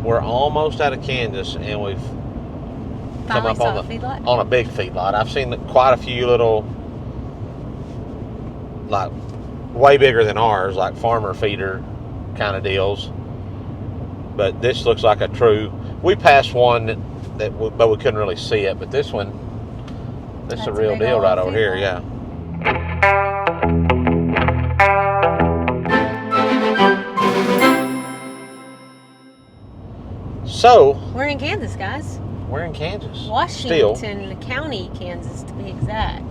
we're almost out of Kansas, and we've come up on a big feedlot. I've seen quite a few little, like, way bigger than ours, like farmer feeder kind of deals. But this looks like a true. We passed one but we couldn't really see it. But this one, this is a real deal right over here. Yeah. So we're in Kansas, guys. We're in Kansas. Washington County, Kansas, to be exact.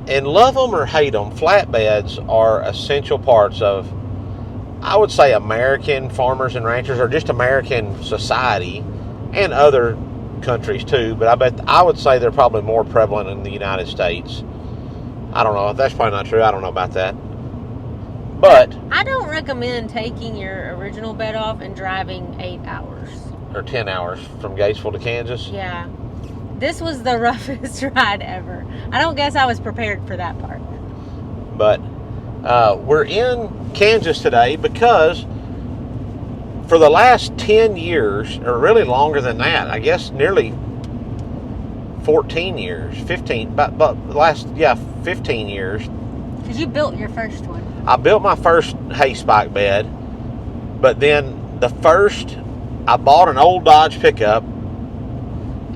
And love them or hate them, flatbeds are essential parts of, I would say, American farmers and ranchers, or just American society, and other countries too. But I would say they're probably more prevalent in the United States. I don't know. That's probably not true. I don't know about that. But I don't recommend taking your original bed off and driving 8 hours. Or 10 hours from Gatesville to Kansas. Yeah. This was the roughest ride ever. I don't guess I was prepared for that part. But we're in Kansas today because for the last 10 years, or really longer than that, I guess nearly 14 years, 15, but last, 15 years. Because you built your first one. I built my first hay spike bed, but then I bought an old Dodge pickup,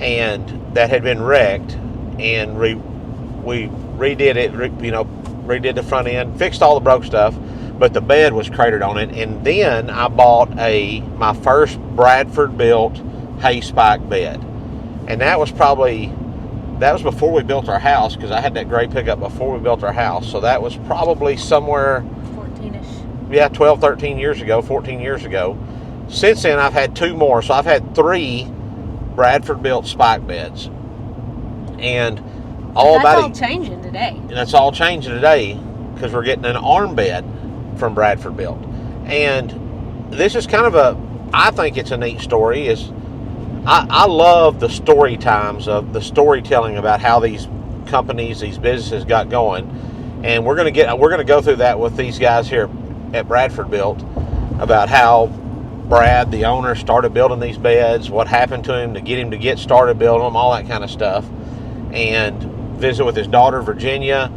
and that had been wrecked, and we redid it, redid the front end, fixed all the broke stuff, but the bed was cratered on it. And then I bought my first Bradford built hay spike bed, and that was before we built our house, because I had that gray pickup before we built our house. So that was probably somewhere 14-ish. 12, 13 years ago, 14 years ago. Since then, I've had 2 more, so I've had 3 Bradford built spike beds, and that's all changing today. And that's all changing today because we're getting an arm bed from Bradford built. And this is kind of I think it's a neat story. I love the story times of the storytelling about how these companies, these businesses got going, and we're going to go through that with these guys here at Bradford Built, about how Brad, the owner, started building these beds, what happened to him to get started building them, all that kind of stuff, and visit with his daughter, Virginia.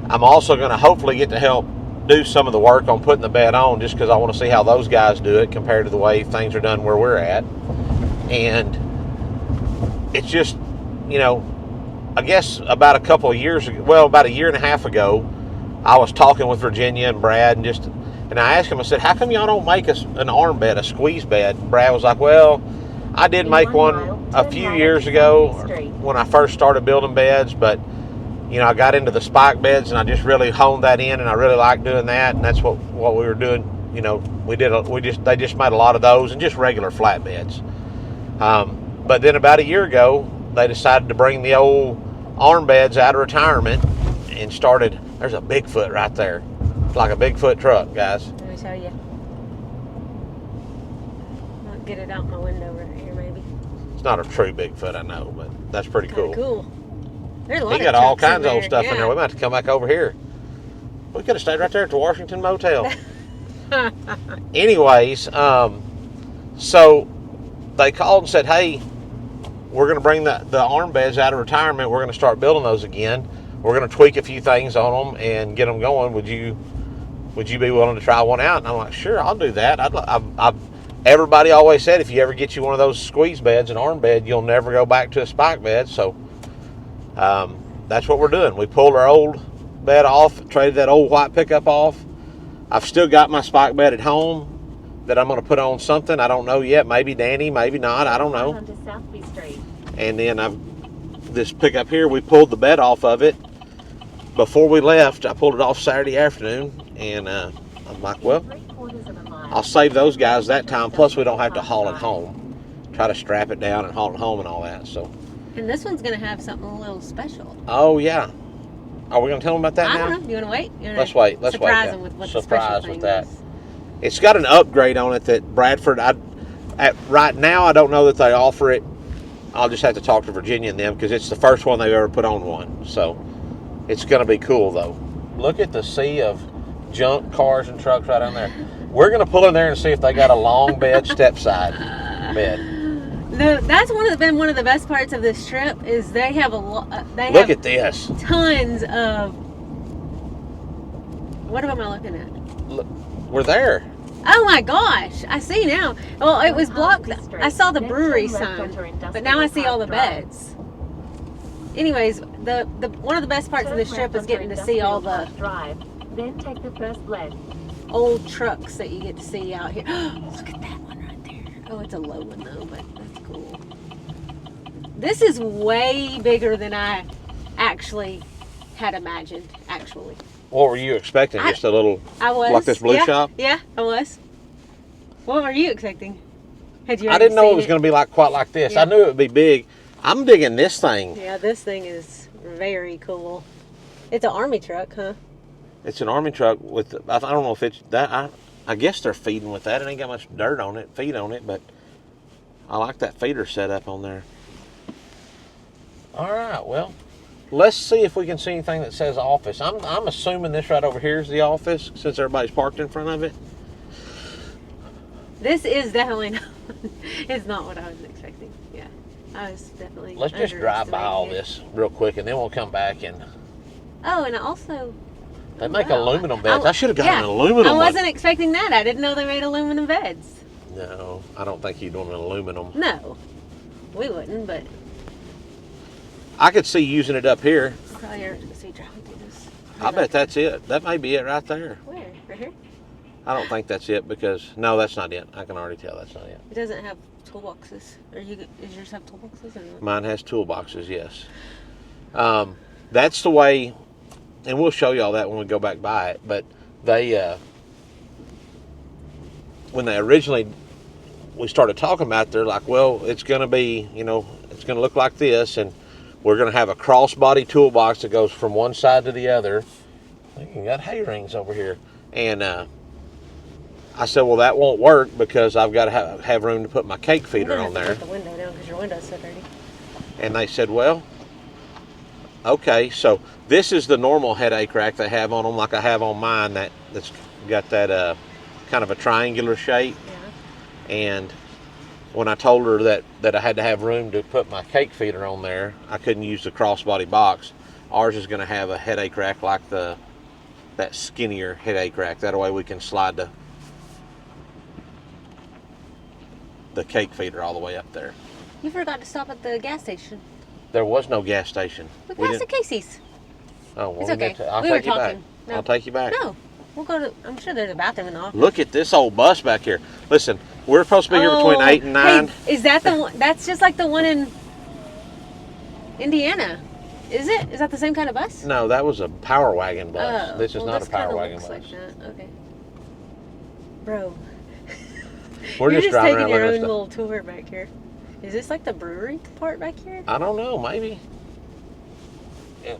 I'm also going to hopefully get to help do some of the work on putting the bed on, just because I want to see how those guys do it compared to the way things are done where we're at. And it's just, I guess about a year and a half ago, I was talking with Virginia and Brad, and I asked him, I said, how come y'all don't make an arm bed, a squeeze bed? And Brad was like, well, I did make one a few years ago when I first started building beds, but, I got into the spike beds, and I just really honed that in, and I really liked doing that, and that's what we were doing. They just made a lot of those and just regular flat beds. But then about a year ago, they decided to bring the old arm beds out of retirement and started. There's a Bigfoot right there. It's like a Bigfoot truck, guys. Let me show you. I'll get it out my window right here, maybe. It's not a true Bigfoot, I know, but that's pretty cool. Cool. There's a lot he got all kinds of old stuff in there. We might have to come back over here. We could have stayed right there at the Washington Motel. Anyways, so they called and said, hey, we're going to bring the arm beds out of retirement. We're going to start building those again. We're going to tweak a few things on them and get them going. Would you be willing to try one out? And I'm like, sure, I'll do that. Everybody always said, if you ever get you one of those squeeze beds, an arm bed, you'll never go back to a spike bed. So that's what we're doing. We pulled our old bed off, traded that old white pickup off. I've still got my spike bed at home that I'm going to put on something. I don't know yet. Maybe Danny, maybe not. I don't know. And then this pickup here, we pulled the bed off of it before we left. I pulled it off Saturday afternoon, and I'm like, well, I'll save those guys that time. Plus, we don't have to haul it home. Try to strap it down and haul it home and all that. So. And this one's going to have something a little special. Oh, yeah. Are we going to tell them about that now? I don't know. You want to wait? Let's wait. Surprise them with what the special thing is. It's got an upgrade on it that Bradford, right now, I don't know that they offer it. I'll just have to talk to Virginia and them, because it's the first one they've ever put on one. So it's going to be cool, though. Look at the sea of junk cars and trucks right down there. We're going to pull in there and see if they got a long bed, step side bed. That's been one of the best parts of this trip is they have Look at this. Tons of. What am I looking at? Look, we're there. Oh my gosh! I see now. Well, it was blocked. I saw the brewery sign, but now I see all the beds. Anyways, the one of the best parts of this trip is getting to see all the Then take the first left. old trucks that you get to see out here. Look at that one right there. Oh, it's a low one though, but that's cool. This is way bigger than I actually had imagined. Actually, What were you expecting? Just a little, I was like this blue shop? Yeah, I was. What were you expecting? Had you? I didn't know it was going to be quite like this. Yeah. I knew it would be big. I'm digging this thing. Yeah, this thing is very cool. It's an army truck, huh? It's an army truck with, I don't know if it's that, I guess they're feeding with that. It ain't got much dirt on it, feed on it, but I like that feeder setup on there. All right, well, let's see if we can see anything that says office. I'm assuming this right over here is the office since everybody's parked in front of it. This is definitely not, it's not what I was expecting. Yeah, I was definitely. Let's just drive by all underestimating this real quick and then we'll come back and. Oh, and also. They make wow. aluminum beds. I should have gotten an aluminum I one. wasn't expecting that. I didn't know they made aluminum beds. No, I don't think you'd want an aluminum. No, we wouldn't, but. I could see using it up here. Probably are to see driving through this. I bet that's it. That may be it right there. Where? Right here? I don't think that's it because, no, that's not it. I can already tell that's not it. It doesn't have toolboxes. Does yours have toolboxes or not? Mine has toolboxes, yes. That's the way, and we'll show you all that when we go back by it, but they, when they originally, we started talking about it, they're like, well, it's going to be, it's going to look like this, and we're going to have a crossbody toolbox that goes from one side to the other. I think you got hay rings over here. And I said, well, that won't work because I've got to have room to put my cake feeder on there. Put the window down because your window's so dirty. And they said, well, okay, so this is the normal headache rack they have on them, like I have on mine, that's got that kind of a triangular shape. Yeah. And when I told her that I had to have room to put my cake feeder on there, I couldn't use the crossbody box. Ours is going to have a headache rack like that skinnier headache rack. That way we can slide the cake feeder all the way up there. You forgot to stop at the gas station. There was no gas station. We passed the Casey's. Oh, well, It's okay. I'll We were take you back. talking. No. I'll take you back. No, we'll go to. I'm sure there's a bathroom in the office. Look at this old bus back here. Listen, we're supposed to be here between 8 and 9. Hey, is that the one? That's just like the one in Indiana. Is it? Is that the same kind of bus? No, that was a power wagon bus. Oh, This is well, not a this power kinda wagon looks bus. like that. Okay. Bro. We're You're just just driving taking around your looking own at stuff. little tour back here. Is this like the brewery part back here? I don't know, maybe.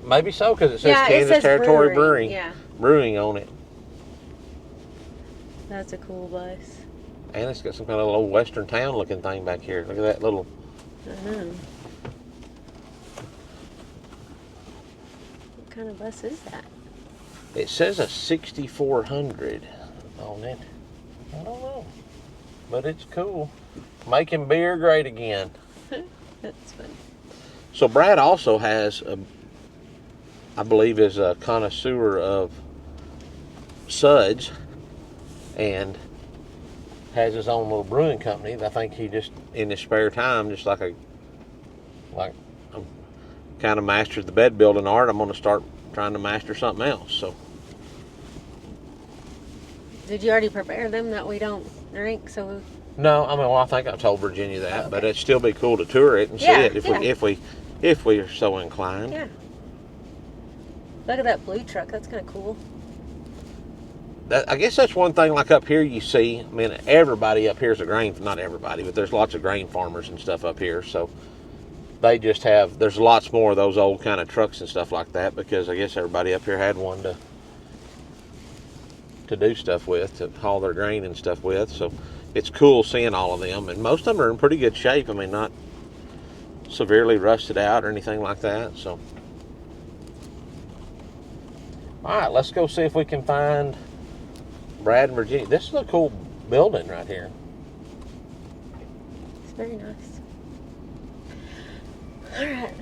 Maybe so, because it says Yeah, it Kansas says Territory brewery. Yeah. Brewing on it. That's a cool bus. And it's got some kind of little western town looking thing back here. Look at that little. I know. What kind of bus is that? It says a 6400 on it. I don't know. But it's cool. Making beer great again. That's fun. So Brad also has, I believe, is a connoisseur of suds, and has his own little brewing company. I think he just, in his spare time, just like I'm kind of mastered the bed building art. I'm going to start trying to master something else. So. Did you already prepare them that we don't drink? So. No, I think I told Virginia that, Okay. but it'd still be cool to tour it and see it if we are so inclined. Yeah. Look at that blue truck. That's kind of cool. I guess that's one thing. Like up here, you see. I mean, everybody up here is a grain. Not everybody, but there's lots of grain farmers and stuff up here. So they just have. There's lots more of those old kind of trucks and stuff like that because I guess everybody up here had one to do stuff with, to haul their grain and stuff with. So it's cool seeing all of them, and most of them are in pretty good shape. I mean, not severely rusted out or anything like that. So, all right, let's go see if we can find Brad and Virginia. This is a cool building right here. It's very nice. All right.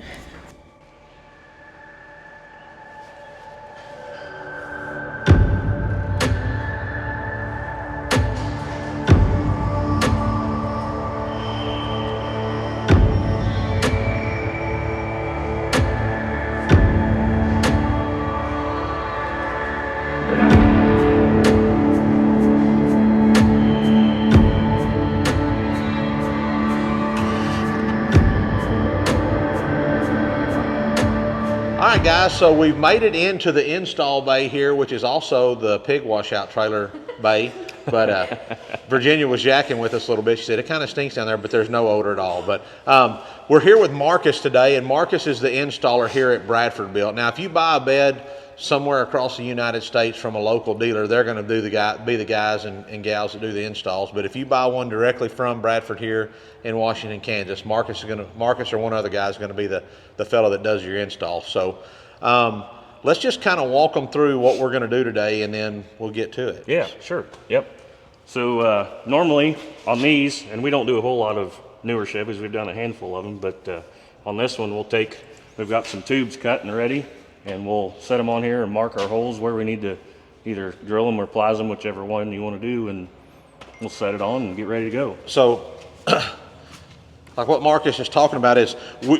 All right, guys, so we've made it into the install bay here, which is also the pig washout trailer bay. But Virginia was yakking with us a little bit. She said it kind of stinks down there, but there's no odor at all. But we're here with Marcus today, and Marcus is the installer here at Bradford Built. Now, if you buy a bed somewhere across the United States from a local dealer, they're going to be the guys and gals that do the installs. But if you buy one directly from Bradford here in Washington, Kansas, Marcus or one other guy is going to be the fellow that does your install. So let's just kind of walk them through what we're going to do today, and then we'll get to it. Yeah, sure. Yep. So normally on these, and we don't do a whole lot of newer Chevys, we've done a handful of them, but on this one we've got some tubes cut and ready, and we'll set them on here and mark our holes where we need to either drill them or plies them, whichever one you want to do, and we'll set it on and get ready to go. So like what Marcus is talking about is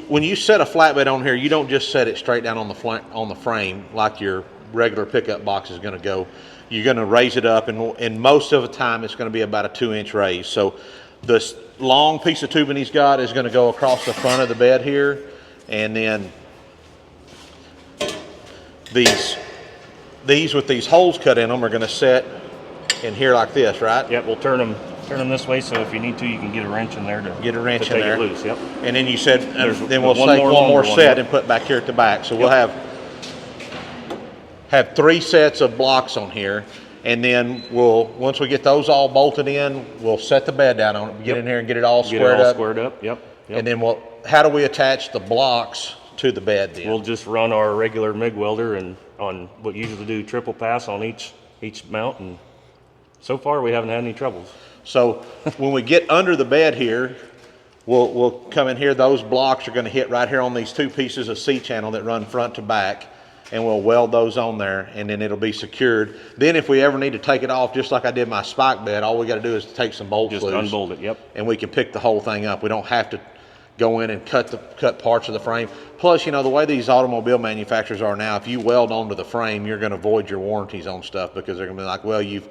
when you set a flatbed on here, you don't just set it straight down on the frame like your regular pickup box is going to go. You're going to raise it up, and most of the time it's going to be about a 2-inch raise. So this long piece of tubing he's got is going to go across the front of the bed here, and then these with these holes cut in them are going to set in here like this, right? Yep, we'll turn them this way, so if you need to, you can get a wrench in there to get a wrench to take in there. It loose. Yep. And then you said, then we'll one take one more one, set yep. and put back here at the back. So we'll have 3 sets of blocks on here, and then once we get those all bolted in, we'll set the bed down on it, get in here and get it all squared up. Yep. And then how do we attach the blocks to the bed then? We'll just run our regular MIG welder and on what you usually do triple pass on each mount, and so far we haven't had any troubles. So when we get under the bed here, we'll come in here. Those blocks are going to hit right here on these 2 pieces of C-channel that run front to back, and we'll weld those on there, and then it'll be secured. Then if we ever need to take it off, just like I did my spike bed, all we got to do is take some bolts loose. Just unbolt it, yep. And we can pick the whole thing up. We don't have to go in and cut parts of the frame. Plus, the way these automobile manufacturers are now, if you weld onto the frame, you're going to void your warranties on stuff, because they're going to be like, well, you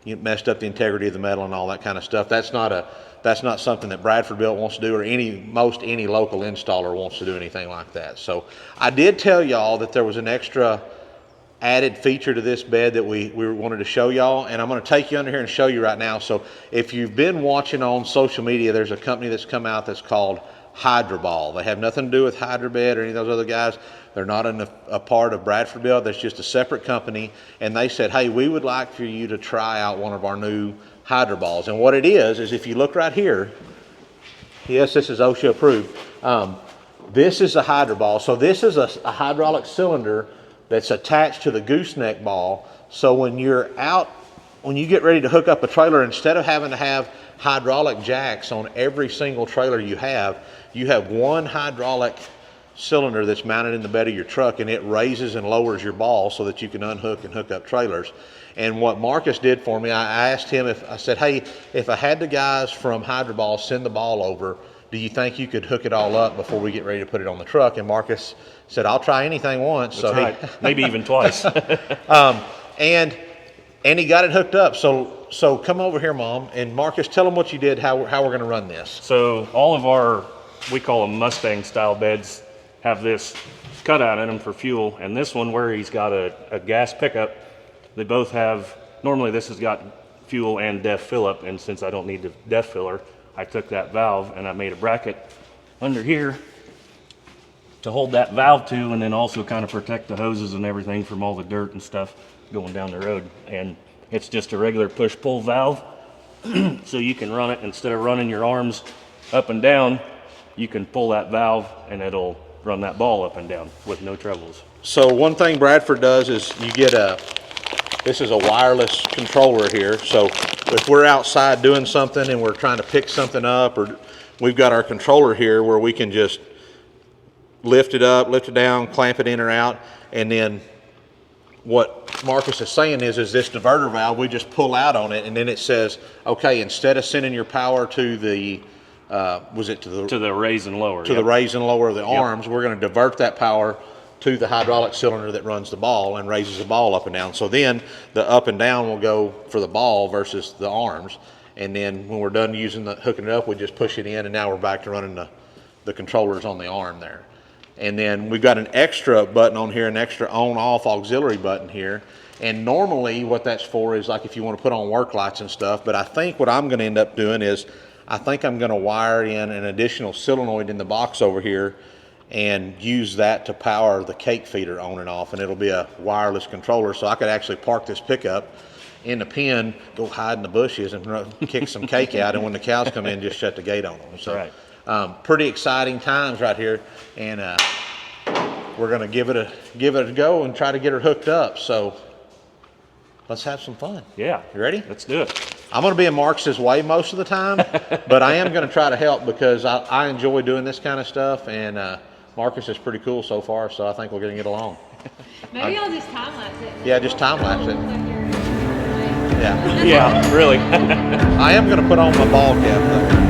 messed up the integrity of the metal and all that kind of stuff. That's not something that Bradford Built wants to do, or any local installer wants to do anything like that. So I did tell y'all that there was an extra added feature to this bed that we wanted to show y'all, and I'm going to take you under here and show you right now. So if you've been watching on social media, there's a company that's come out that's called Hydraball. They have nothing to do with Hydrabed or any of those other guys. They're not a part of Bradford Built. That's just a separate company. And they said, hey, we would like for you to try out one of our new Hydraballs. And what it is if you look right here, yes, this is OSHA approved. This is a Hydraball. So this is a hydraulic cylinder that's attached to the gooseneck ball. So when you get ready to hook up a trailer, instead of having to have hydraulic jacks on every single trailer you have one hydraulic cylinder that's mounted in the bed of your truck, and it raises and lowers your ball so that you can unhook and hook up trailers. And what Marcus did for me, I asked him, I said, hey, if I had the guys from Hydraball send the ball over, do you think you could hook it all up before we get ready to put it on the truck? And Marcus said, I'll try anything once. That's right. Maybe even twice. And he got it hooked up. So come over here, Mom, and Marcus, tell them what you did, how we're going to run this. So all of our, we call them Mustang style beds, have this cutout in them for fuel, and this one where he's got a gas pickup, they both have, normally this has got fuel and DEF fill up, and since I don't need the DEF filler, I took that valve and I made a bracket under here to hold that valve to, and then also kind of protect the hoses and everything from all the dirt and stuff going down the road. And it's just a regular push-pull valve, so you can run it, instead of running your arms up and down, you can pull that valve and it'll run that ball up and down with no troubles. So one thing Bradford does is you get This is a wireless controller here. So if we're outside doing something and we're trying to pick something up, or we've got our controller here where we can just lift it up, lift it down, clamp it in or out, and then what Marcus is saying is this diverter valve, we just pull out on it, and then it says, okay, instead of sending your power to the to the raise and lower, the raise and lower of the arms, we're going to divert that power to the hydraulic cylinder that runs the ball and raises the ball up and down. So then the up and down will go for the ball versus the arms. And then when we're done hooking it up, we just push it in, and now we're back to running the controllers on the arm there. And then we've got an extra button on here, an extra on-off auxiliary button here. And normally what that's for is like if you want to put on work lights and stuff. But I think what I'm going to end up doing is I think I'm going to wire in an additional solenoid in the box over here and use that to power the cake feeder on and off. And it'll be a wireless controller, so I could actually park this pickup in the pen, go hide in the bushes and kick some cake out, and when the cows come in, just shut the gate on them. So pretty exciting times right here, and we're going to give it a go and try to get her hooked up. So let's have some fun. Yeah. You ready? Let's do it. I'm going to be in Marcus's way most of the time, but I am going to try to help because I enjoy doing this kind of stuff, and Marcus is pretty cool so far, so I think we're going to get along. Maybe I'll just time lapse it. Yeah, just time lapse it. Yeah. Yeah, really. I am going to put on my ball cap though.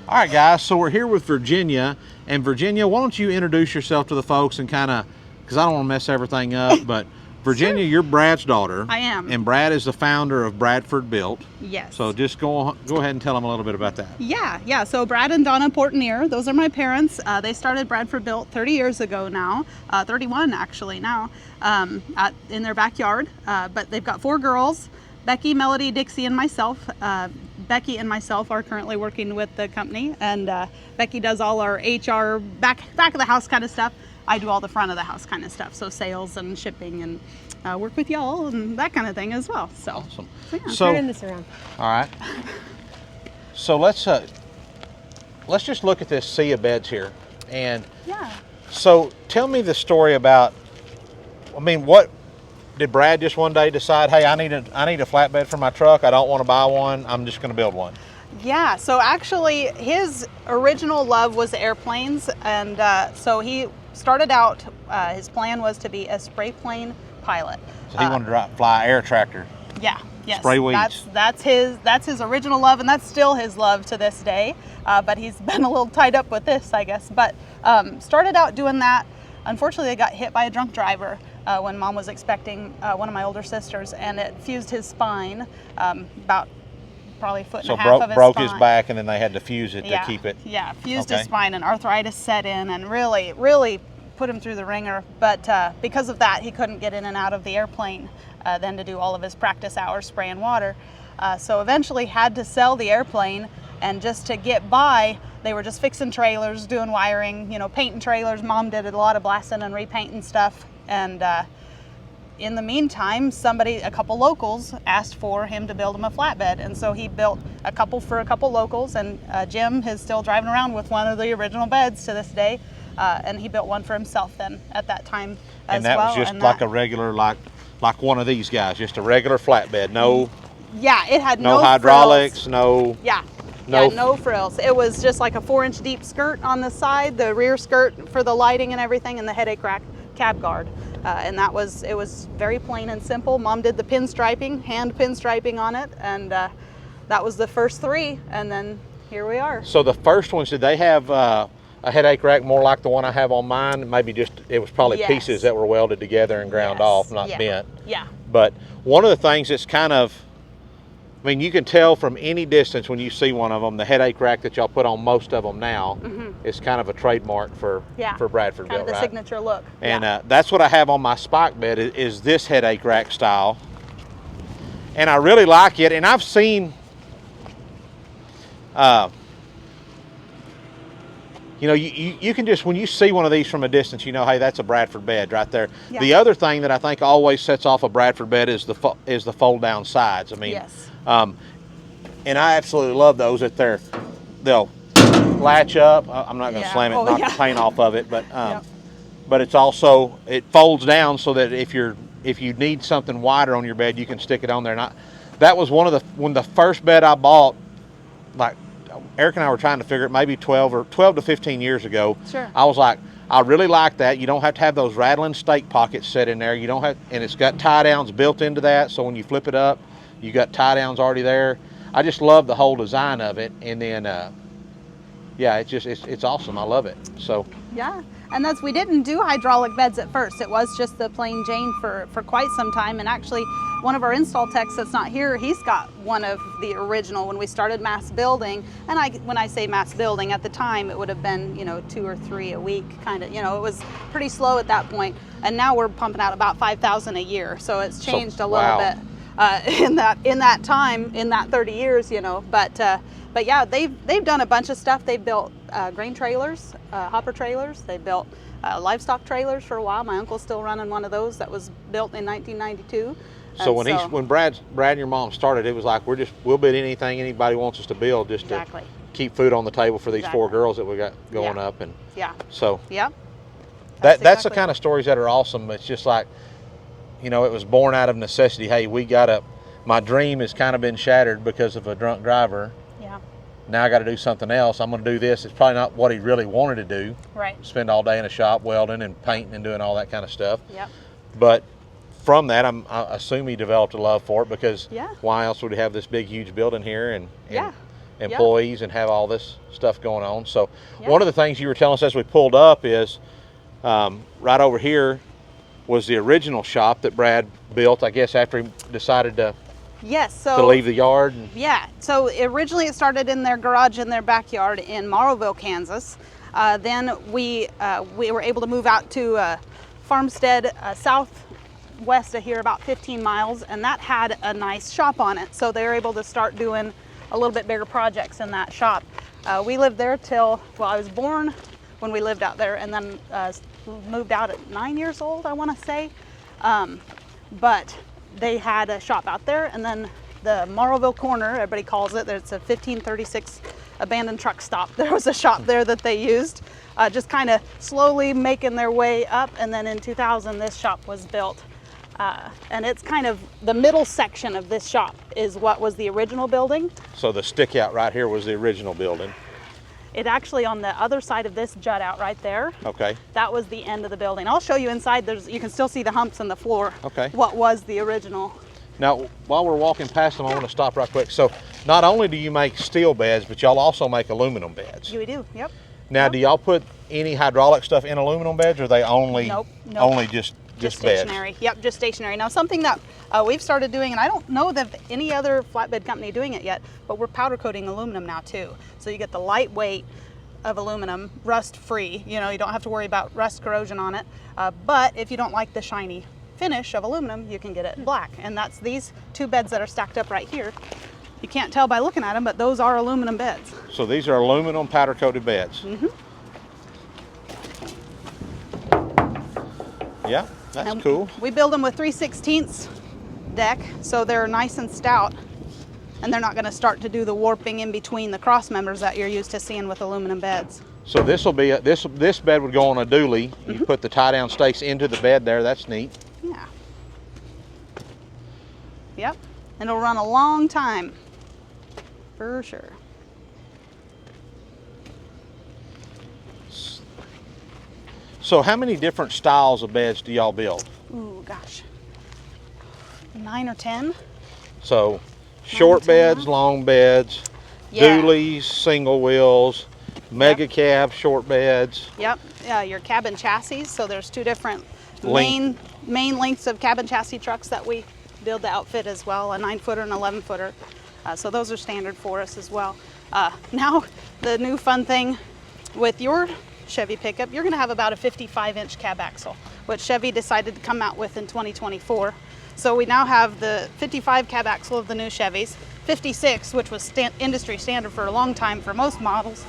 All right, guys, so we're here with Virginia. And Virginia, why don't you introduce yourself to the folks and kind of, because I don't want to mess everything up, but Virginia, you're Brad's daughter. I am. And Brad is the founder of Bradford Built. Yes. So just go ahead and tell them a little bit about that. Yeah. So Brad and Donna Portenier, those are my parents. They started Bradford Built 30 years ago now, 31 actually now, in their backyard. But they've got 4 girls, Becky, Melody, Dixie, and myself. Becky and myself are currently working with the company, and Becky does all our HR, back of the house kind of stuff. I do all the front of the house kind of stuff, so sales and shipping, and work with y'all and that kind of thing as well. So, awesome. So, Turn this around. All right. So let's just look at this sea of beds here, and so tell me the story about. I mean, what did Brad just one day decide? Hey, I need a flatbed for my truck. I don't want to buy one. I'm just going to build one. Yeah. So actually, his original love was airplanes, and so he started out. His plan was to be a spray plane pilot. So he wanted to fly air tractor. Yeah. Yes. Spray weeds. That's his original love, and that's still his love to this day. But he's been a little tied up with this, I guess. But started out doing that. Unfortunately, they got hit by a drunk driver when Mom was expecting one of my older sisters, and it fused his spine about probably a foot and a half of his spine. So broke his back, and then they had to fuse it to keep it. Yeah, fused his spine, and arthritis set in, and really put him through the ringer. But because of that, he couldn't get in and out of the airplane then to do all of his practice hours spraying water. So eventually had to sell the airplane, and just to get by, they were just fixing trailers, doing wiring, painting trailers. Mom did a lot of blasting and repainting stuff, and in the meantime, a couple locals asked for him to build him a flatbed, and so he built a couple for a couple locals, and Jim is still driving around with one of the original beds to this day, and he built one for himself then at that time as well. And that was just like a regular, like one of these guys, just a regular flatbed, no. Yeah, it had no hydraulics, frills. no. No frills. It was just like a 4-inch deep skirt on the side, the rear skirt for the lighting and everything, and the headache rack cab guard. And it was very plain and simple. Mom did the pinstriping, hand pinstriping on it, and that was the first 3, and then here we are. So the first ones, did they have a headache rack more like the one I have on mine? Maybe just, it was probably pieces that were welded together and ground off, not bent. Yeah. But one of the things that's kind of, I mean, you can tell from any distance when you see one of them, the headache rack that y'all put on most of them now is kind of a trademark for Bradford kind built, of the right? signature look. And that's what I have on my spike bed is this headache rack style. And I really like it. And I've seen, you know, you can just, when you see one of these from a distance, you know, hey, that's a Bradford bed right there. Yeah. The other thing that I think always sets off a Bradford bed is the fold down sides. I mean, and I absolutely love those that they'll latch up. I'm not going to slam it, knock the paint off of it, but it's also, it folds down so that if you need something wider on your bed, you can stick it on there. And that was when the first bed I bought, like, Eric and I were trying to figure it, maybe 12 to 15 years ago. Sure. I was like, I really like that. You don't have to have those rattling stake pockets set in there. You don't have, and it's got tie downs built into that. So when you flip it up, you got tie downs already there. I just love the whole design of it. And then, yeah, it's awesome. I love it. So. Yeah. And we didn't do hydraulic beds at first. It was just the plain Jane for quite some time. And actually, one of our install techs that's not here, he's got one of the original when we started mass building. And when I say mass building, at the time, it would have been, 2 or 3 a week, kind of, it was pretty slow at that point. And now we're pumping out about 5,000 a year. So it's changed a little bit in that time, in that 30 years, But yeah, they've done a bunch of stuff. They've built grain trailers, hopper trailers. They built livestock trailers for a while. My uncle's still running one of those that was built in 1992. So when Brad and your mom started, it was like we'll bid anything anybody wants us to build just to keep food on the table for these 4 girls that we got going up. And so that's the kind of stories that are awesome. It's just like, it was born out of necessity. Hey, my dream has kind of been shattered because of a drunk driver. Now I got to do something else. I'm going to do this. It's probably not what he really wanted to do. Right. Spend all day in a shop welding and painting and doing all that kind of stuff. Yep. But from that, I assume he developed a love for it, because why else would he have this big, huge building here and employees and have all this stuff going on? So one of the things you were telling us as we pulled up is right over here was the original shop that Brad built, I guess, after he decided to leave the yard. So originally it started in their garage in their backyard in Morrowville, Kansas. Then we were able to move out to Farmstead, southwest of here, about 15 miles, and that had a nice shop on it. So they were able to start doing a little bit bigger projects in that shop. We lived there till, I was born when we lived out there, and then moved out at 9 years old, I want to say. But they had a shop out there, and then the Morrowville corner, everybody calls it, there's a 1536 abandoned truck stop. There was a shop there that they used, just kind of slowly making their way up, and then in 2000 this shop was built. And it's kind of the middle section of this shop is what was the original building. So the stick out right here was the original building. It actually, on the other side of this jut out right there, that was the end of the building. I'll show you inside. You can still see the humps in the floor. What was the original. Now, while we're walking past them, I want to stop right quick. So not only do you make steel beds, but y'all also make aluminum beds. We do, yep. Now, do y'all put any hydraulic stuff in aluminum beds, or are they only just stationary? Beds? Yep, just stationary. Now, something that we've started doing, and I don't know that any other flatbed company doing it yet, but we're powder coating aluminum now too. So you get the lightweight of aluminum, rust free. You don't have to worry about rust corrosion on it. But if you don't like the shiny finish of aluminum, you can get it black. And that's these 2 beds that are stacked up right here. You can't tell by looking at them, but those are aluminum beds. So these are aluminum powder coated beds. Mm-hmm. Yeah. That's And cool. We build them with 3/16 deck, so they're nice and stout, and they're not going to start to do the warping in between the cross members that you're used to seeing with aluminum beds. So this will be this bed would go on a dually. You Mm-hmm. put the tie down stakes into the bed there. That's neat. Yeah. Yep. And it'll run a long time, for sure. So how many different styles of beds do y'all build? Ooh, gosh. 9 or 10? So short 10 beds, now. long beds, Yeah. dualies, single wheels, mega cab, short beds. Yep. Your cabin chassis. So there's two different Length. main lengths of cabin chassis trucks that we build the outfit as well, a 9-footer and 11-footer. So those are standard for us as well. Now the new fun thing with your Chevy pickup, you're going to have about a 55-inch cab axle, which Chevy decided to come out with in 2024. So we now have the 55 cab axle of the new Chevys, 56, which was industry standard for a long time for most models,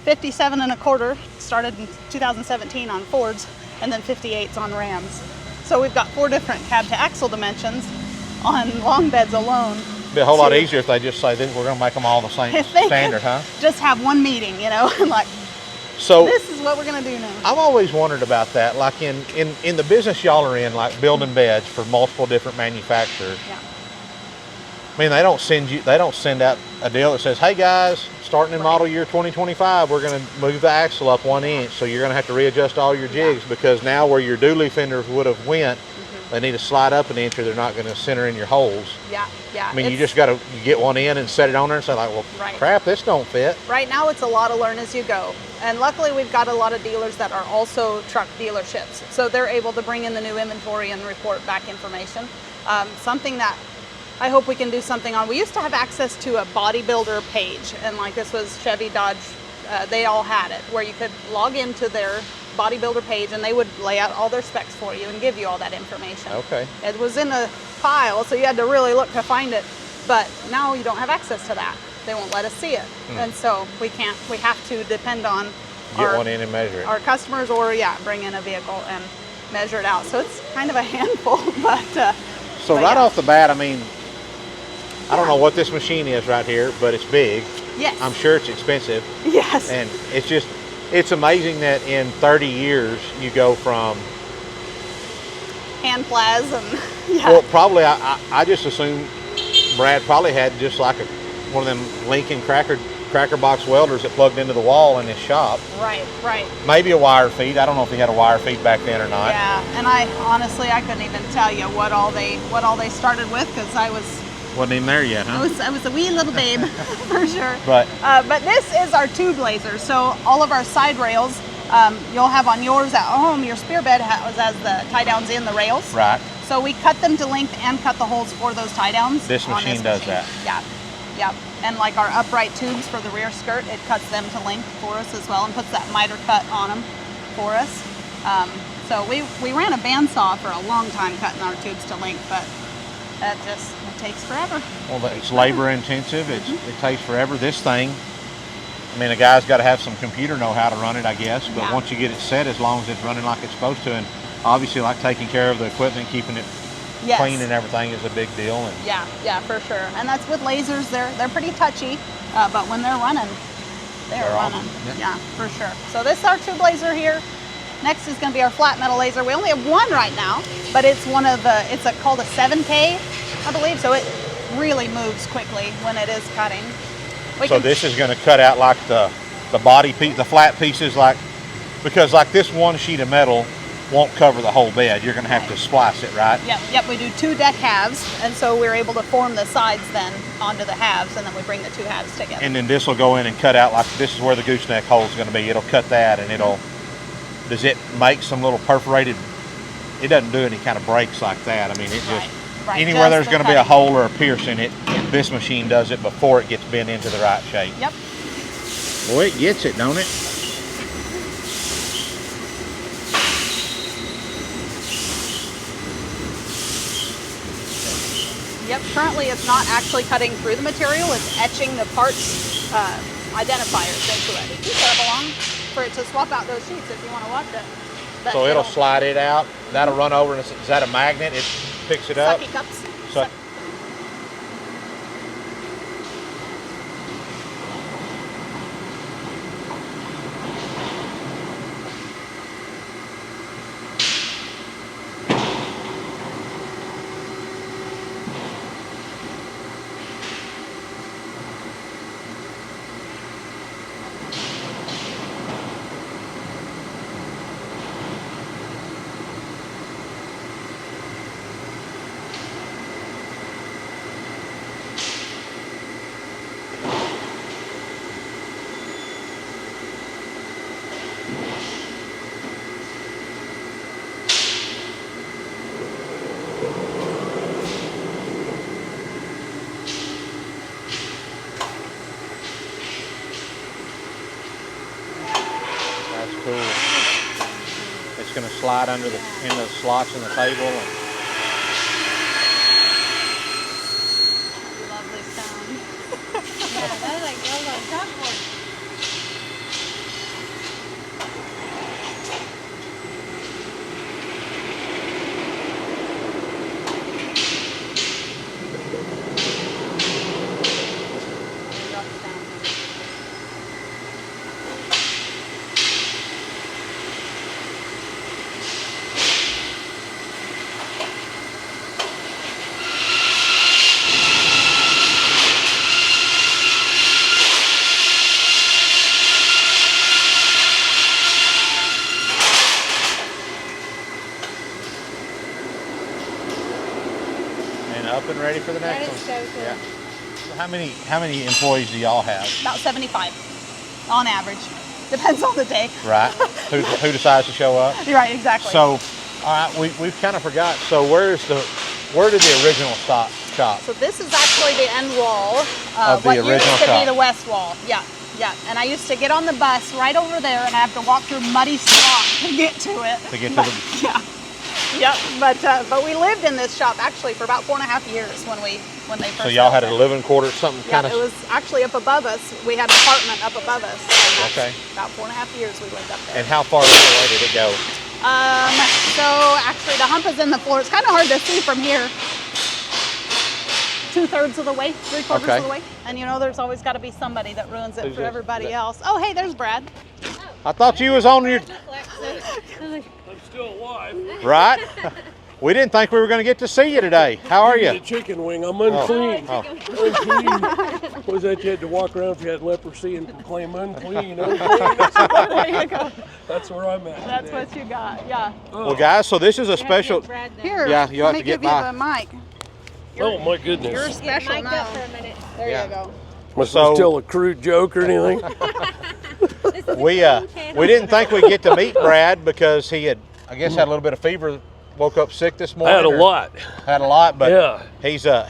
57 1/4 started in 2017 on Fords, and then 58s on Rams. So we've got 4 different cab to axle dimensions on long beds alone. It'd be a whole lot easier if they just say that we're going to make them all the same If they standard, could huh? just have one meeting, you know, and like, So this is what we're going to do now. I've always wondered about that. Like in the business y'all are in, like building beds for multiple different manufacturers. Yeah. I mean, they don't send out a deal that says, "Hey guys, starting in model year 2025, we're going to move the axle up 1 inch, so you're going to have to readjust all your jigs because now where your dually fenders would have went, they need to slide up 1 inch or they're not going to center in your holes." Yeah, yeah. I mean, you just got to get one in and set it on there and say like, "Well, Right. crap, this don't fit." Right now it's a lot of learn as you go. And luckily we've got a lot of dealers that are also truck dealerships. So they're able to bring in the new inventory and report back information. Something that I hope we can do something on. We used to have access to a bodybuilder page, and like this was Chevy, Dodge, they all had it, where you could log into their bodybuilder page and they would lay out all their specs for you and give you all that information. Okay. It was in a pile, so you had to really look to find it. But now you don't have access to that. They won't let us see it. And so we have to depend on Get one in and measure it. our customers, or bring in a vehicle and measure it out. So it's kind of a handful, but So but right yeah. off the bat, I mean, I don't know what this machine is right here, but it's big. Yes. I'm sure it's expensive. Yes. And it's amazing that in 30 years you go from, Hand plas and yeah. well, probably, I just assume Brad probably had just like one of them Lincoln cracker box welders that plugged into the wall in his shop. Right. Maybe a wire feed. I don't know if he had a wire feed back then or not. Yeah. And I couldn't even tell you what all they started with, because I Wasn't even there yet, huh? I was a wee little babe for sure. But But this is our tube laser. So all of our side rails, you'll have on yours at home, your spear bed has the tie downs in the rails. right. So we cut them to length and cut the holes for those tie downs. This on machine does that. Yeah. Yep. And like our upright tubes for the rear skirt, it cuts them to length for us as well and puts that miter cut on them for us. So we ran a bandsaw for a long time cutting our tubes to length, but it takes forever. Well, it's labor intensive. It takes forever. This thing, I mean, a guy's got to have some computer know how to run it, I guess. But Yeah. once you get it set, as long as it's running like it's supposed to, and obviously like taking care of the equipment, keeping it Yes. clean and everything is a big deal. And Yeah, for sure. And that's with lasers. They're pretty touchy, but when they're running, they're running. awesome. Yeah, for sure. So this is our tube laser here. Next is going to be our flat metal laser. We only have one right now, but it's called a 7K, I believe. So it really moves quickly when it is cutting. so this is going to cut out like the body piece, the flat pieces, because like this one sheet of metal won't cover the whole bed. You're going to have to splice it, right? Yep. We do 2 deck halves, and so we're able to form the sides then onto the halves, and then we bring the 2 halves together. And then this will go in and cut out, like this is where the gooseneck hole is going to be. It'll cut that, and does it make some little perforated? It doesn't do any kind of breaks like that. I mean, it just Right. anywhere Just there's the going to be a cutting. hole or a pierce in it, this machine does it before it gets bent into the right shape. Yep. Boy, it gets it, don't it? Yep, currently it's not actually cutting through the material, it's etching the parts identifiers into it. You set up along for it to swap out those sheets if you want to watch it. But So it'll slide it out. That'll run over, and is that a magnet? It picks it up. Sucky cups. Suck. Cool. It's going to slide into the slots in the table. Lovely sound. Yeah, that's like gold on chalkboard. Up and ready for the next That one. is so cool. Yeah. So how many employees do y'all have? About 75 on average. Depends on the day. Right. who decides to show up? Right, exactly. So, all right, we've kind of forgot. So where did the original shop? So this is actually the end wall. Of the what original used to shop. be the west wall. Yeah, yeah. And I used to get on the bus right over there, and I have to walk through muddy slop to get to it. To get to But- the. Yeah. Yep. But we lived in this shop actually for about 4.5 years when they first. So y'all had a built it. living quarters, something Yeah, kind of. it was actually up above us. We had an apartment up above us. And that's Okay. About 4.5 years we lived up there. And how far away did it go? So actually the hump is in the floor. It's kind of hard to see from here. 2/3 of the way, 3/4 Okay. of the way. And you know, there's always got to be somebody that ruins it Who's for this? everybody else. Oh, hey, there's Brad. I thought you was on your. I'm still alive. Right. We didn't think we were going to get to see you today. How are The you? chicken wing. I'm unclean. Oh. Unclean. Was that you had to walk around if you had leprosy and proclaim unclean? Unclean. There you go. That's where I'm at. That's today. what you got. Yeah. Well, guys, so this is a special. Here, Yeah, you'll let have me to get give by. you the mic. Oh my You're goodness. special Get mic'd now. up for a minute. There Yeah. you go. Must So- tell a crude joke or anything. We didn't think we'd get to meet Brad because he had, I guess, had a little bit of fever. Woke up sick this I morning. had a or lot. Had a lot, but Yeah.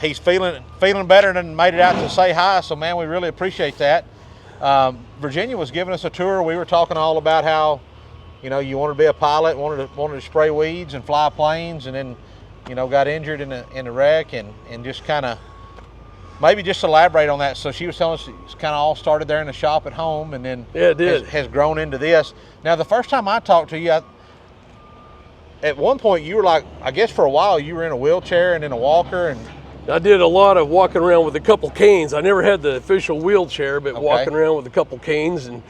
he's feeling better and made it out to say hi. So man, we really appreciate that. Virginia was giving us a tour. We were talking all about how, you know, you wanted to be a pilot, wanted to spray weeds and fly planes, and then, you know, got injured in a wreck, and just kind of maybe just elaborate on that. So she was telling us it's kind of all started there in the shop at home, and then Yeah, it did. has grown into this. Now, the first time I talked to you, at one point you were like, I guess for a while you were in a wheelchair and in a walker, and I did a lot of walking around with a couple canes. I never had the official wheelchair, but Okay. walking around with a couple canes and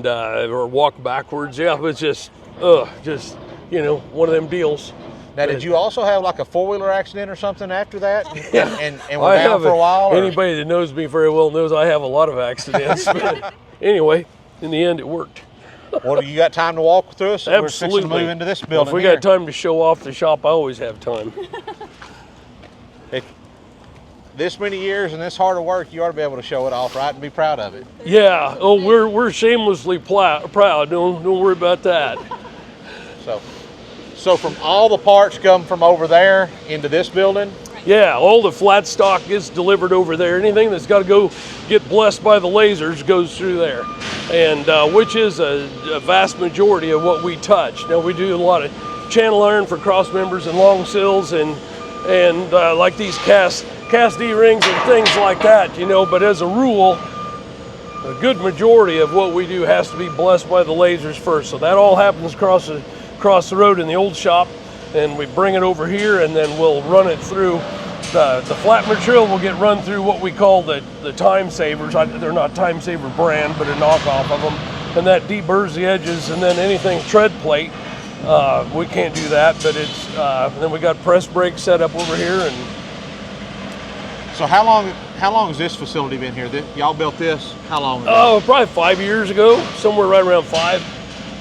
or walk backwards. Yeah, it was just you know, one of them deals. now did you also have like a four-wheeler accident or something after that, and I were down for a while? Or? Anybody that knows me very well knows I have a lot of accidents. But anyway, in the end, it worked. Well, you got time to walk through us? We're fixing to Absolutely. move into this building. If we here. got time to show off the shop, I always have time. This many years and this hard of work, you ought to be able to show it off, right, and be proud of it. Yeah. Oh, we're shamelessly proud. Don't worry about that. So from all the parts come from over there into this building. Yeah, all the flat stock gets delivered over there. Anything that's got to go get blessed by the lasers goes through there, and which is a vast majority of what we touch. Now we do a lot of channel iron for cross members and long sills, and like these cast E-rings and things like that, you know. But as a rule, a good majority of what we do has to be blessed by the lasers first. So that all happens across the across the road in the old shop, and we bring it over here, and then we'll run it through the flat material. Will get run through what we call the Time Savers. They're not Time Saver brand, but a knockoff of them, and that deburrs the edges. And then anything tread plate, we can't do that, but it's then we got press brakes set up over here. And So how long has this facility been here? Y'all built this how long ago? oh, probably 5 years ago, somewhere right around 5.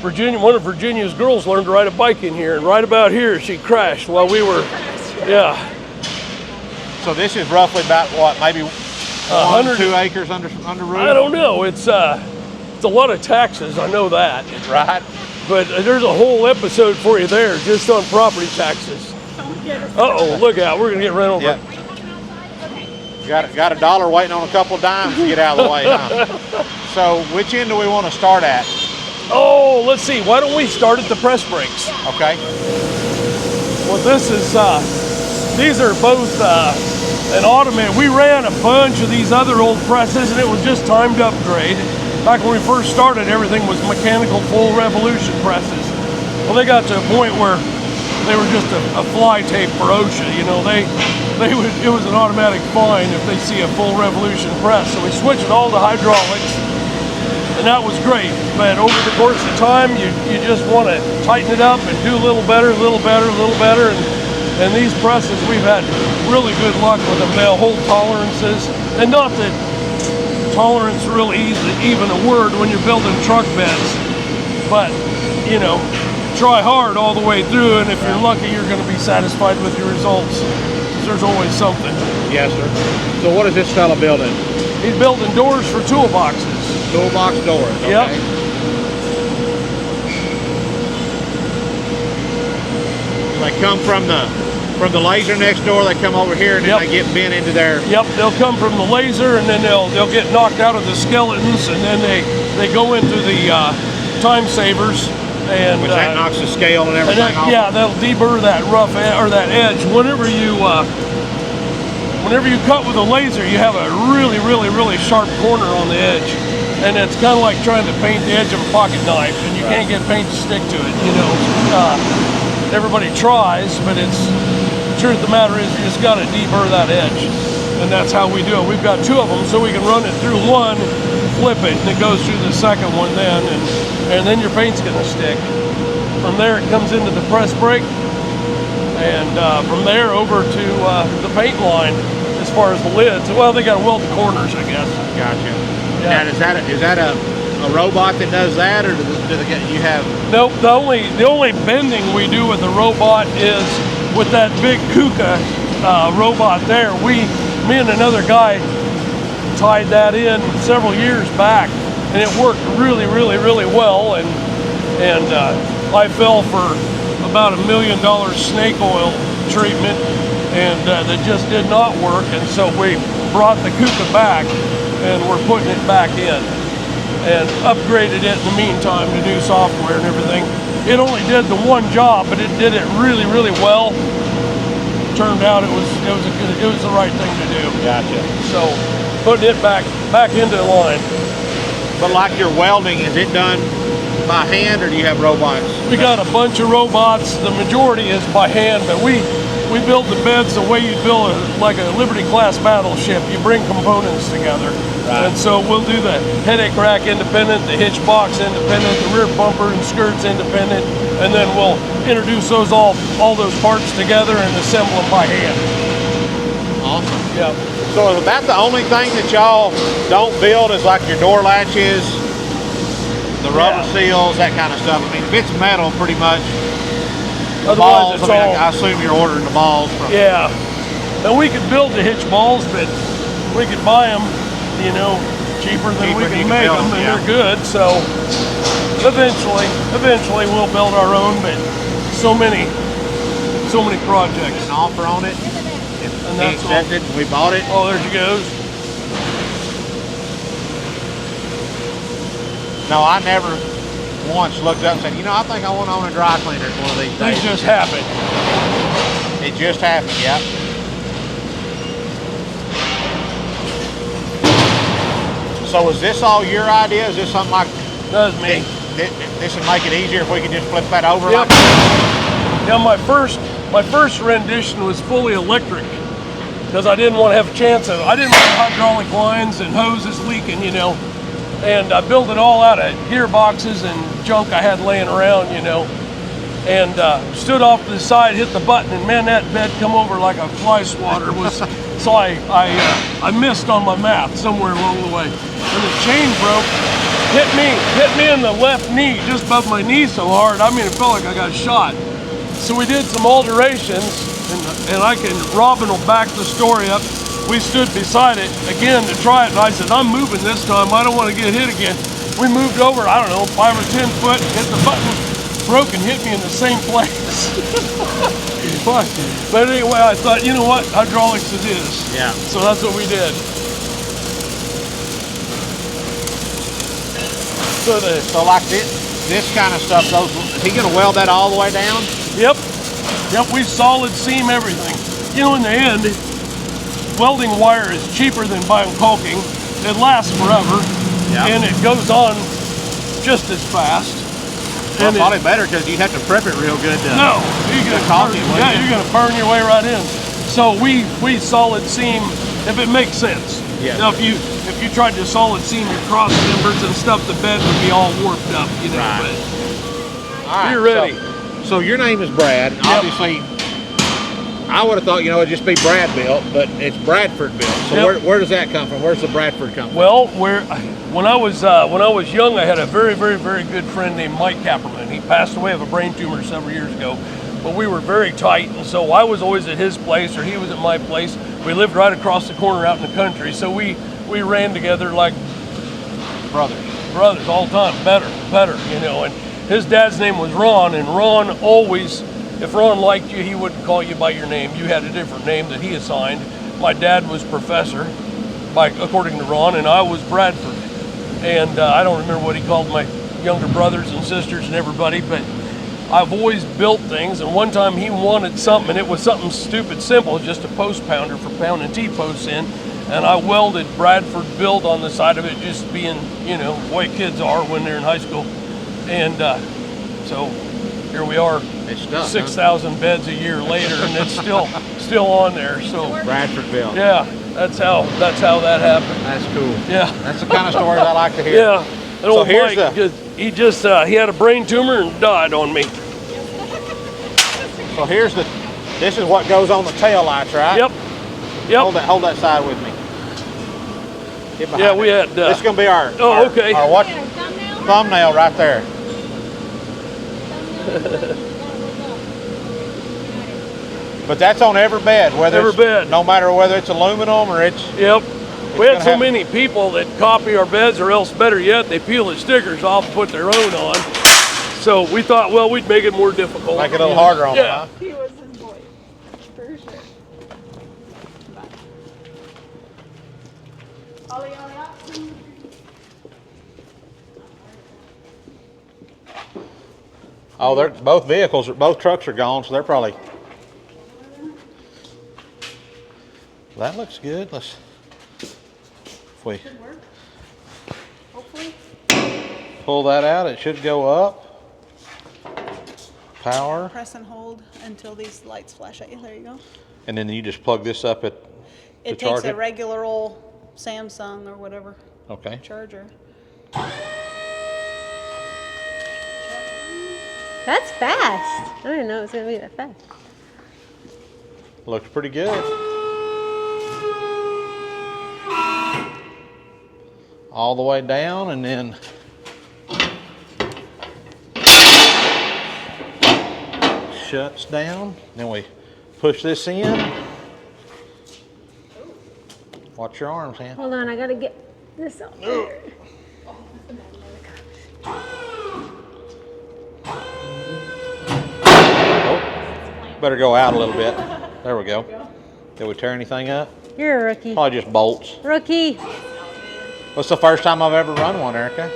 One of Virginia's girls learned to ride a bike in here, and right about here she crashed while we were, yeah. So this is roughly about what, maybe 1 or 2 acres under roof? I don't know. It's a lot of taxes. I know that. Right. But there's a whole episode for you there just on property taxes. Uh-oh, look out. We're going to get run over. Yep. Got $1 waiting on a couple of dimes to get out of the way, huh? So which end do we want to start at? Oh, let's see. Why don't we start at the press brakes? Okay. Well, these are both an automated. We ran a bunch of these other old presses, and it was just time to upgrade. Back when we first started, everything was mechanical full revolution presses. Well, they got to a point where they were just a fly tape for OSHA. You know, it was an automatic fine if they see a full revolution press. So we switched it all to hydraulics, and that was great. But over the course of time, you just want to tighten it up and do a little better, a little better, a little better. And these presses, we've had really good luck with them. They'll hold tolerances, and not that tolerance really even a word when you're building truck beds, but you know, try hard all the way through, and if you're lucky, you're going to be satisfied with your results. There's always something. Yes, sir. So what is this fella building? He's building doors for toolboxes. Toolbox doors. Okay. Yep. They come from the laser next door. They come over here and then Yep. they get bent into their. Yep, they'll come from the laser, and then they'll get knocked out of the skeletons, and then they go into the Time Savers. And Which that knocks the scale and everything off. Yeah, that'll deburr that rough or that edge. Whenever you cut with a laser, you have a really, really, really sharp corner on the edge, and it's kind of like trying to paint the edge of a pocket knife, and you can't get paint to stick to it. You know, everybody tries, but the truth of the matter is you just got to deburr that edge, and that's how we do it. We've got 2 of them, so we can run it through one, flip it, and it goes through the second one then, and then your paint's going to stick. From there, it comes into the press brake, and from there over to the paint line as far as the lids. Well, they got to weld the corners, I guess. Gotcha. Yeah. Now, is that a robot that does that, or do you have? Nope. The only bending we do with the robot is with that big KUKA robot there. Me and another guy tied that in several years back, and it worked really, really, really well. And I fell for about $1 million snake oil treatment, and that just did not work. And so we brought the KUKA back, and we're putting it back in, and upgraded it in the meantime to do software and everything. It only did the one job, but it did it really, really well. Turned out it was the right thing to do. Gotcha. So putting it back into line. But like your welding, is it done by hand, or do you have robots? We got a bunch of robots. The majority is by hand, but we build the beds the way you build like a Liberty class battleship. You bring components together. Right. And so we'll do the headache rack independent, the hitch box independent, the rear bumper and skirts independent, and then we'll introduce all those parts together and assemble them by hand. Awesome. Yeah. So is that the only thing that y'all don't build is like your door latches, the rubber seals, that kind of stuff? I mean, if it's metal, pretty much. The Otherwise, balls, it's I assume you're ordering the balls from. Yeah. And we could build the hitch balls, but we could buy them, you know, cheaper than we can make them, and they're good. So eventually we'll build our own, but so many projects. An offer on it. And He that's accepted. We bought it. Oh, there she goes. No, I never once looked up and said, you know, I think I want to own a dry cleaner one of these days. Things just happen. It just happened, yeah. So is this all your idea? Is this something like That's me. this would make it easier if we could just flip that over. Yep. Yeah, my first rendition was fully electric because I didn't want to have a chance of. I didn't want hydraulic lines and hoses leaking, you know. And I built it all out of gearboxes and junk I had laying around, you know. And stood off to the side, hit the button, and man, that bed come over like a fly swatter. So I missed on my math somewhere along the way, and the chain broke, hit me in the left knee, just above my knee so hard. I mean, it felt like I got shot. So we did some alterations, and Robin will back the story up. We stood beside it again to try it, and I said, I'm moving this time. I don't want to get hit again. We moved over, I don't know, 5 or 10 foot, hit the button, broke and hit me in the same place. But anyway, I thought, you know what, hydraulics it is. Yeah. So that's what we did. So like this kind of stuff goes, is he gonna weld that all the way down? Yep, we solid seam everything. You know, in the end, welding wire is cheaper than buying caulking. It lasts forever, and it goes on just as fast. Well, probably better because you'd have to prep it real good. No, you're gonna burn your way right in. So we solid seam if it makes sense. Yeah. Now if you tried to solid seam your cross members and stuff, the bed would be all warped up, you know. Right. But All right, you're ready. So your name is Brad. Yep. Obviously, I would have thought, you know, it'd just be Brad built, but it's Bradford built. So where does that come from? Where's the Bradford come from? Well, when I was young, I had a very, very, very good friend named Mike Kapperman. He passed away of a brain tumor several years ago, but we were very tight, and so I was always at his place or he was at my place. We lived right across the corner out in the country, so we ran together like brothers all the time, better, you know. And his dad's name was Ron, and Ron always, if Ron liked you, he wouldn't call you by your name. You had a different name that he assigned. My dad was Professor, according to Ron, and I was Bradford. And I don't remember what he called my younger brothers and sisters and everybody, but I've always built things. And one time he wanted something, and it was something stupid simple, just a post pounder for pounding T-posts in. And I welded Bradford build on the side of it, just being, you know, the way kids are when they're in high school. And so here we are, 6,000 beds a year later, and it's still on there. So Bradford built. Yeah, that's how that happened. That's cool. Yeah, that's the kind of stories I like to hear. Yeah, and old Mike, he had a brain tumor and died on me. So this is what goes on the tail lights, right? Yep. Hold that side with me. Yeah, we had. This is gonna be our okay. Our what? Thumbnail right there. But that's on every bed, no matter whether it's aluminum or it's. Yep. We had so many people that copy our beds, or else better yet, they peel the stickers off and put their own on. So we thought, well, we'd make it more difficult. Make it a little harder on them, huh? He was his boy, for sure. Ollie, ollie, up. Oh, both trucks are gone, so they're probably. That looks good. If we Hopefully. pull that out, it should go up. Power. Press and hold until these lights flash at you. There you go. And then you just plug this up at It takes a regular old Samsung or whatever charger. That's fast. I didn't know it was going to be that fast. Looks pretty good. All the way down, and then shuts down. Then we push this in. Watch your arms, Ann. Hold on, I got to get this out there. Better go out a little bit. There we go. Did we tear anything up? You're a rookie. Probably just bolts. Rookie. What's the first time I've ever run one, Erica?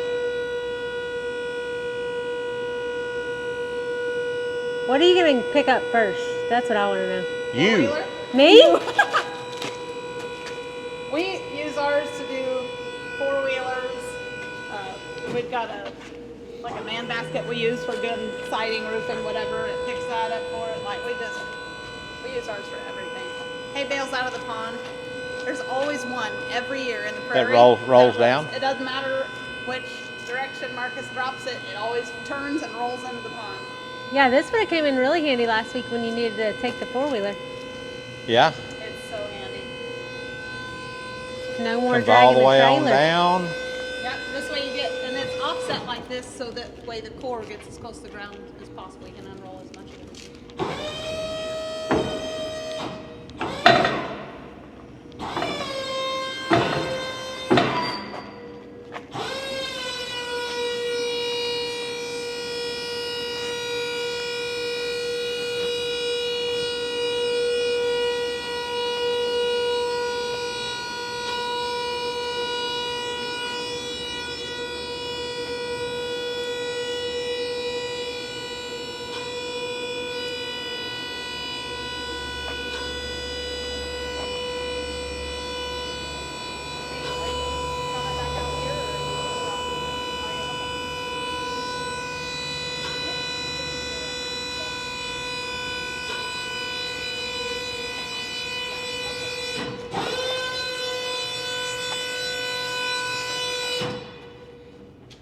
What are you going to pick up first? That's what I want to know. You. Me? We use ours to do four-wheelers. We've got a like a man basket we use for good siding, roofing, whatever. It picks that up for it. Like we use ours for everything. Hay bales out of the pond. There's always one every year in the prairie. That rolls down? It doesn't matter which direction Marcus drops it. It always turns and rolls into the pond. Yeah, this would have came in really handy last week when you needed to take the four-wheeler. Yeah. It's so handy. No more Comes dragging all the way trailer. on down. Yep, this way you get, and it's offset like this so that way the core gets as close to the ground as possible. You can unroll as much of it.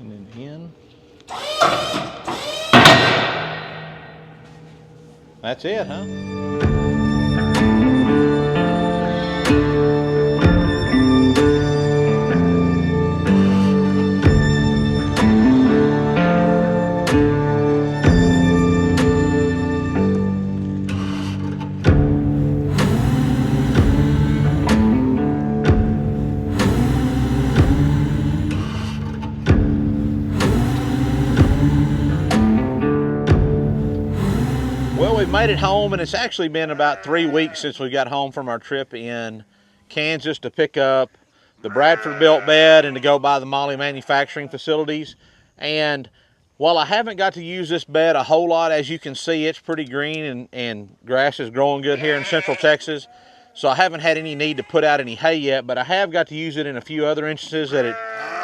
And then in. That's it, huh? Well, we've made it home, and it's actually been about 3 weeks since we got home from our trip in Kansas to pick up the Bradford built bed and to go by the Molly manufacturing facilities. And while I haven't got to use this bed a whole lot, as you can see, it's pretty green and grass is growing good here in Central Texas. So I haven't had any need to put out any hay yet, but I have got to use it in a few other instances that it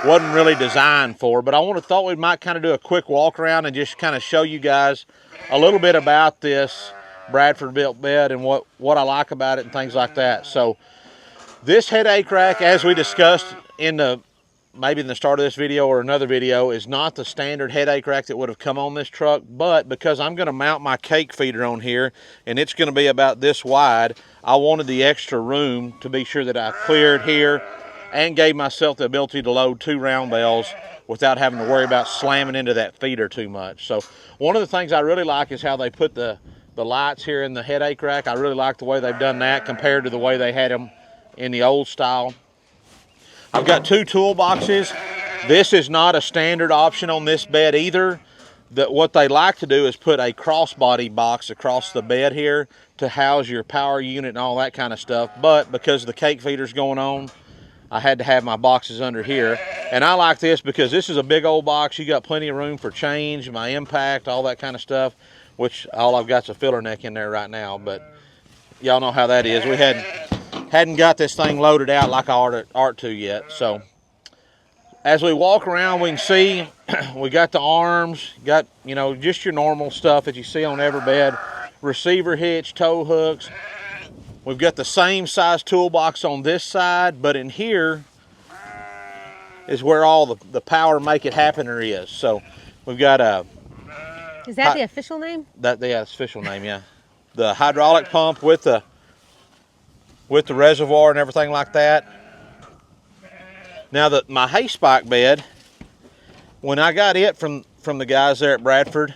wasn't really designed for. But I thought we might kind of do a quick walk around and just kind of show you guys a little bit about this Bradford built bed and what I like about it and things like that. So this headache rack, as we discussed maybe in the start of this video or another video, is not the standard headache rack that would have come on this truck, but because I'm going to mount my cake feeder on here and it's going to be about this wide, I wanted the extra room to be sure that I cleared here and gave myself the ability to load 2 round bales without having to worry about slamming into that feeder too much. So one of the things I really like is how they put the lights here in the headache rack. I really like the way they've done that compared to the way they had them in the old style. I've got 2 toolboxes. This is not a standard option on this bed either. What they like to do is put a crossbody box across the bed here to house your power unit and all that kind of stuff. But because the cake feeder's going on, I had to have my boxes under here. And I like this because this is a big old box. You got plenty of room for change, my impact, all that kind of stuff, which all I've got's a filler neck in there right now. But y'all know how that is. We hadn't got this thing loaded out like I ought to yet. So as we walk around, we can see we got the arms, got, you know, just your normal stuff that you see on every bed. Receiver hitch, tow hooks. We've got the same size toolbox on this side, but in here is where all the power make it happener is. So we've got a... Is that the official name? Yeah, it's official name, yeah. The hydraulic pump with the reservoir and everything like that. Now my hay spike bed, when I got it from the guys there at Bradford,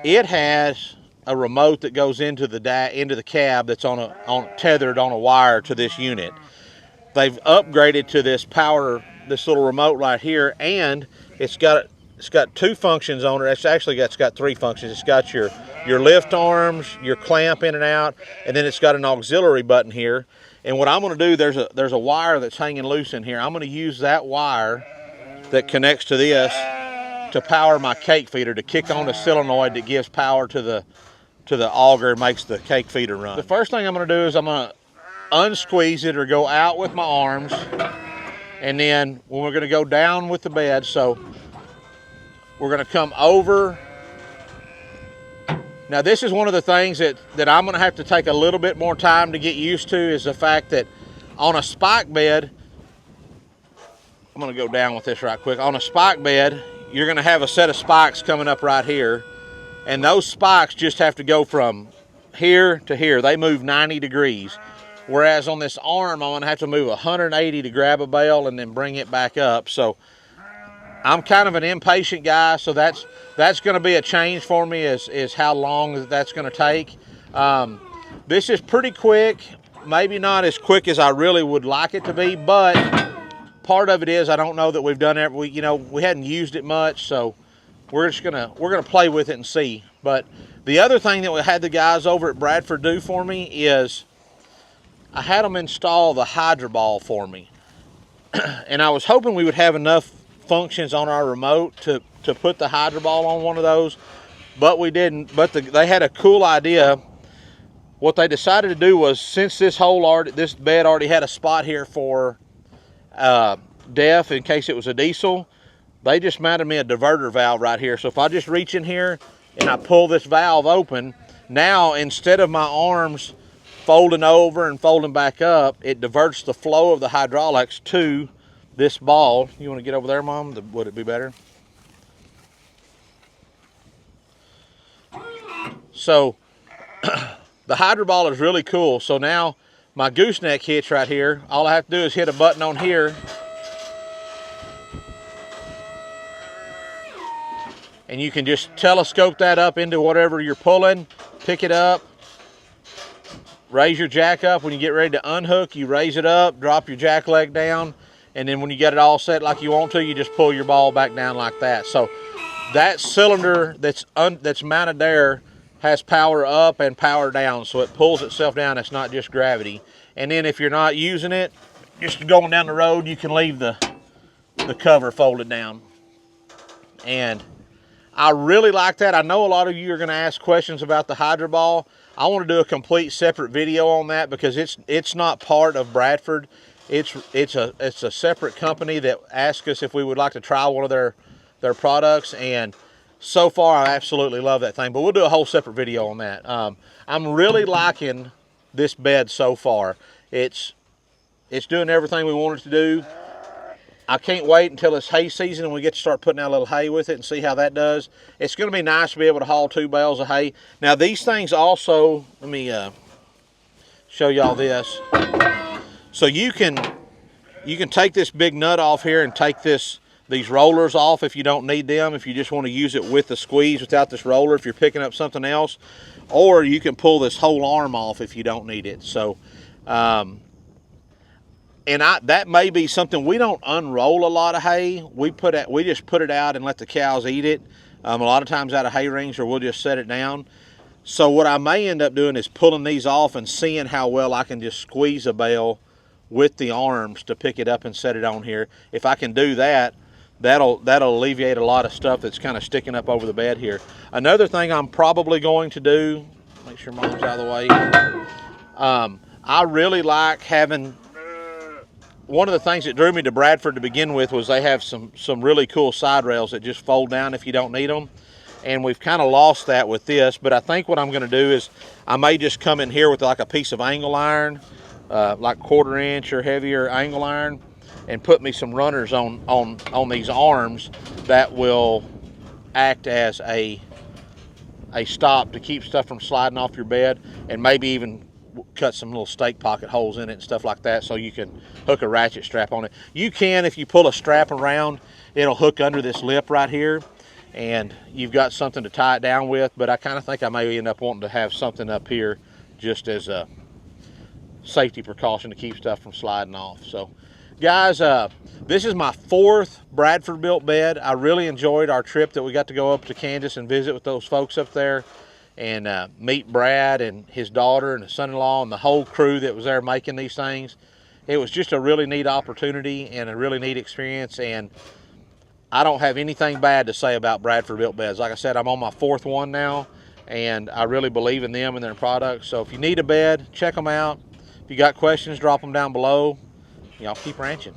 it has a remote that goes into the cab that's tethered on a wire to this unit. They've upgraded to this little remote right here, and it's got 2 functions on it. It's got 3 functions. It's got your lift arms, your clamp in and out, and then it's got an auxiliary button here. And what I'm going to do, there's a wire that's hanging loose in here. I'm going to use that wire that connects to this to power my cake feeder, to kick on the solenoid that gives power to the auger and makes the cake feeder run. The first thing I'm going to do is I'm going to unsqueeze it or go out with my arms, and then when we're going to go down with the bed, so We're going to come over. Now this is one of the things that I'm going to have to take a little bit more time to get used to, is the fact that on a spike bed, I'm going to go down with this right quick. On a spike bed, you're going to have a set of spikes coming up right here, and those spikes just have to go from here to here. They move 90 degrees. Whereas on this arm, I'm going to have to move 180 to grab a bale and then bring it back up. So I'm kind of an impatient guy, so that's going to be a change for me, is how long that's going to take. This is pretty quick, maybe not as quick as I really would like it to be, but part of it is I don't know that we've done it. We hadn't used it much, so we're gonna play with it and see. But the other thing that we had the guys over at Bradford do for me is I had them install the hydro ball for me, and I was hoping we would have enough functions on our remote to put the hydro ball on one of those, but we didn't. But they had a cool idea. What they decided to do was, since this bed already had a spot here for def in case it was a diesel, they just mounted me a diverter valve right here. So if I just reach in here and I pull this valve open, now instead of my arms folding over and folding back up, it diverts the flow of the hydraulics to this ball. You want to get over there, Mom? Would it be better? So the hydro ball is really cool. So now my gooseneck hitch right here, all I have to do is hit a button on here, and you can just telescope that up into whatever you're pulling, pick it up, raise your jack up. When you get ready to unhook, you raise it up, drop your jack leg down, and then when you get it all set like you want to, you just pull your ball back down like that. So that cylinder that's mounted there has power up and power down, so it pulls itself down. It's not just gravity. And then if you're not using it, just going down the road, you can leave the cover folded down. And I really like that. I know a lot of you are going to ask questions about the hydro ball. I want to do a complete separate video on that, because it's not part of Bradford. It's a separate company that asked us if we would like to try one of their products, and so far I absolutely love that thing. But we'll do a whole separate video on that. I'm really liking this bed so far. It's doing everything we want it to do. I can't wait until it's hay season and we get to start putting out a little hay with it and see how that does. It's going to be nice to be able to haul 2 bales of hay. Now these things also, let me show y'all this. So you can take this big nut off here and take these rollers off if you don't need them, if you just want to use it with the squeeze without this roller, if you're picking up something else. Or you can pull this whole arm off if you don't need it. So that may be something. We don't unroll a lot of hay. We just put it out and let the cows eat it. A lot of times out of hay rings, or we'll just set it down. So what I may end up doing is pulling these off and seeing how well I can just squeeze a bale with the arms to pick it up and set it on here. If I can do that, that'll alleviate a lot of stuff that's kind of sticking up over the bed here. Another thing I'm probably going to do, make sure Mom's out of the way. I really like having. One of the things that drew me to Bradford to begin with was they have some really cool side rails that just fold down if you don't need them. And we've kind of lost that with this, but I think what I'm going to do is I may just come in here with like a piece of angle iron, like 1/4 inch or heavier angle iron, and put me some runners on these arms that will act as a stop to keep stuff from sliding off your bed, and maybe even cut some little stake pocket holes in it and stuff like that, so you can hook a ratchet strap on it. You can, if you pull a strap around, it'll hook under this lip right here, and you've got something to tie it down with. But I kind of think I may end up wanting to have something up here just as a safety precaution to keep stuff from sliding off. So guys, this is my 4th Bradford built bed. I really enjoyed our trip that we got to go up to Kansas and visit with those folks up there, and meet Brad and his daughter and his son-in-law and the whole crew that was there making these things. It was just a really neat opportunity and a really neat experience, and I don't have anything bad to say about Bradford built beds. Like I said, I'm on my 4th one now, and I really believe in them and their products. So if you need a bed, check them out. If you got questions, drop them down below. Y'all keep ranching.